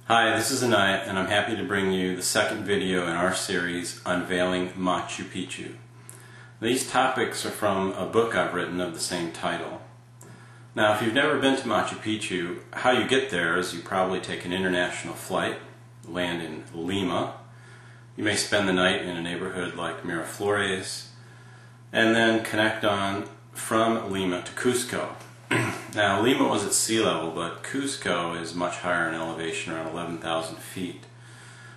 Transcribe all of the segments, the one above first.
Hi, this is Anaya, and I'm happy to bring you the second video in our series, Unveiling Machu Picchu. These topics are from a book I've written of the same title. Now, if you've never been to Machu Picchu, how you get there is you probably take an international flight, land in Lima. You may spend the night in a neighborhood like Miraflores, and then connect on from Lima to Cusco. Now, Lima was at sea level, but Cusco is much higher in elevation, around 11,000 feet.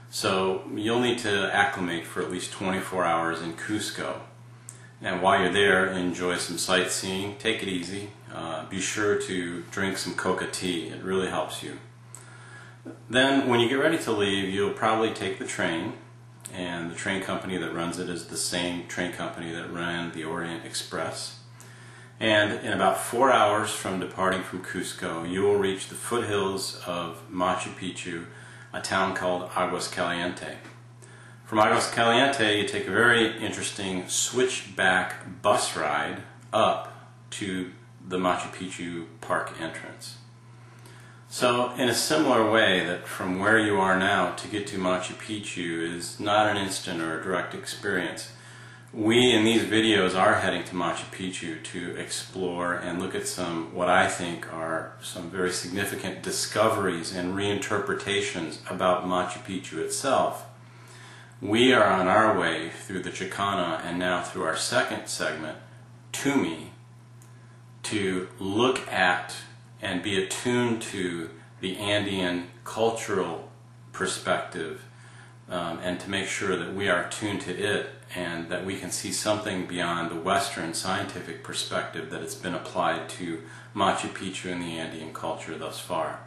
So you'll need to acclimate for at least 24 hours in Cusco. And while you're there, enjoy some sightseeing, take it easy. Be sure to drink some coca tea, it really helps you. Then when you get ready to leave, you'll probably take the train, and the train company that runs it is the same train company that ran the Orient Express. And in about 4 hours from departing from Cusco, you will reach the foothills of Machu Picchu, a town called Aguascalientes. From Aguascalientes, you take a very interesting switchback bus ride up to the Machu Picchu park entrance. So in a similar way that from where you are now to get to Machu Picchu is not an instant or a direct experience, we in these videos are heading to Machu Picchu to explore and look at some, what I think are some very significant discoveries and reinterpretations about Machu Picchu itself. We are on our way through the Chicana and now through our second segment, Tumi, to look at and be attuned to the Andean cultural perspective, and to make sure that we are attuned to it and that we can see something beyond the Western scientific perspective that has been applied to Machu Picchu and the Andean culture thus far.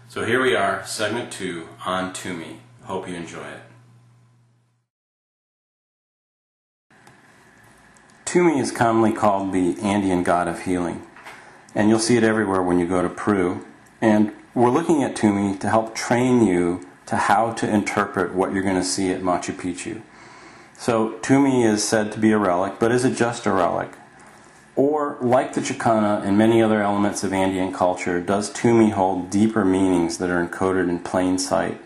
So here we are, segment 2 on Tumi. Hope you enjoy it. Tumi is commonly called the Andean god of healing, and you'll see it everywhere when you go to Peru. And we're looking at Tumi to help train you to how to interpret what you're going to see at Machu Picchu. So Tumi is said to be a relic, but is it just a relic? Or, like the Chicana and many other elements of Andean culture, does Tumi hold deeper meanings that are encoded in plain sight?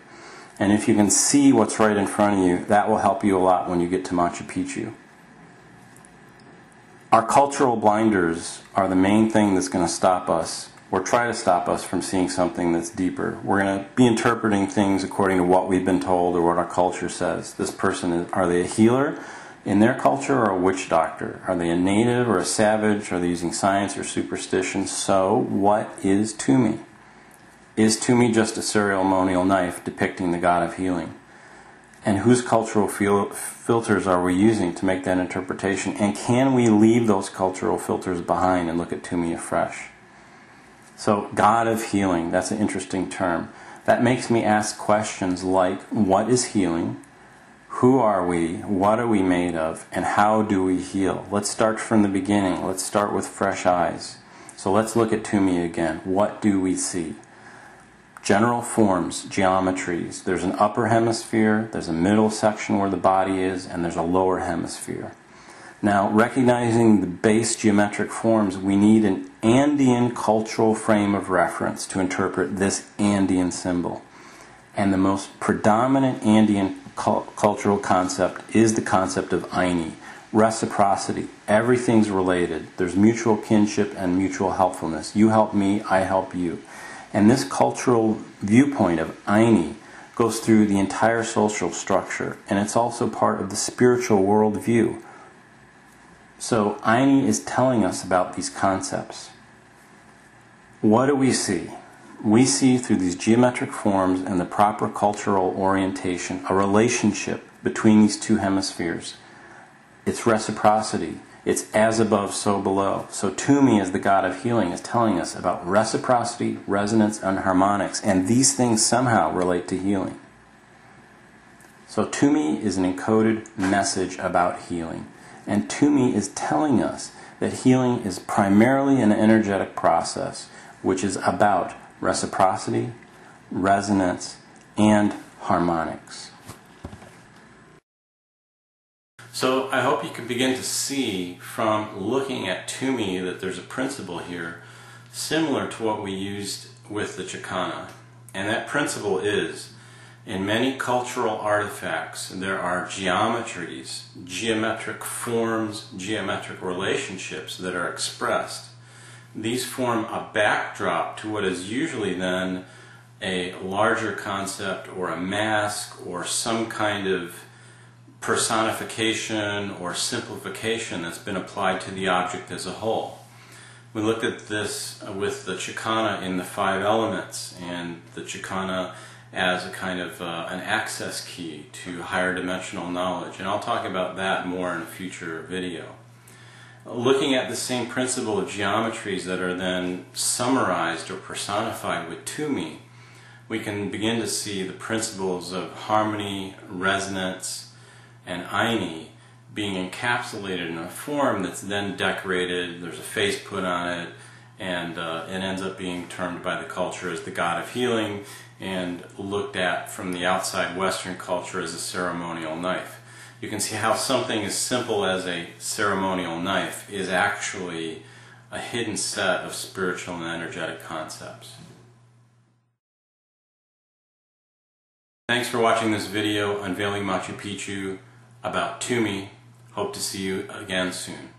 And if you can see what's right in front of you, that will help you a lot when you get to Machu Picchu. Our cultural blinders are the main thing that's going to stop us, or try to stop us from seeing something that's deeper. We're going to be interpreting things according to what we've been told or what our culture says. This person, are they a healer in their culture or a witch doctor? Are they a native or a savage? Are they using science or superstition? So, what is Tumi? Is Tumi just a ceremonial knife depicting the god of healing? And whose cultural filters are we using to make that interpretation? And can we leave those cultural filters behind and look at Tumi afresh? So, God of healing, that's an interesting term. That makes me ask questions like, what is healing? Who are we? What are we made of? And how do we heal? Let's start from the beginning. Let's start with fresh eyes. So let's look at Tumi again. What do we see? General forms, geometries. There's an upper hemisphere, there's a middle section where the body is, and there's a lower hemisphere. Now, recognizing the base geometric forms, we need an Andean cultural frame of reference to interpret this Andean symbol. And the most predominant Andean cultural concept is the concept of Aini, reciprocity. Everything's related. There's mutual kinship and mutual helpfulness. You help me, I help you. And this cultural viewpoint of Aini goes through the entire social structure, and it's also part of the spiritual worldview. So Aini is telling us about these concepts. What do we see? We see through these geometric forms and the proper cultural orientation a relationship between these two hemispheres. It's reciprocity. It's as above, so below. So Tumi, as the god of healing, is telling us about reciprocity, resonance, and harmonics, and these things somehow relate to healing. So Tumi is an encoded message about healing. And Tumi is telling us that healing is primarily an energetic process, which is about reciprocity, resonance, and harmonics. So I hope you can begin to see from looking at Tumi that there's a principle here similar to what we used with the Chicana. And that principle is, in many cultural artifacts, there are geometries, geometric forms, geometric relationships that are expressed. These form a backdrop to what is usually then a larger concept or a mask or some kind of personification or simplification that's been applied to the object as a whole. We looked at this with the Chicana in the 5 elements, and the Chicana as a kind of an access key to higher dimensional knowledge, and I'll talk about that more in a future video. Looking at the same principle of geometries that are then summarized or personified with Tumi, we can begin to see the principles of harmony, resonance, and Aini being encapsulated in a form that's then decorated, there's a face put on it, and it ends up being termed by the culture as the god of healing, and looked at from the outside Western culture as a ceremonial knife. You can see how something as simple as a ceremonial knife is actually a hidden set of spiritual and energetic concepts. Thanks for watching this video, Unveiling Machu Picchu, about Tumi. Hope to see you again soon.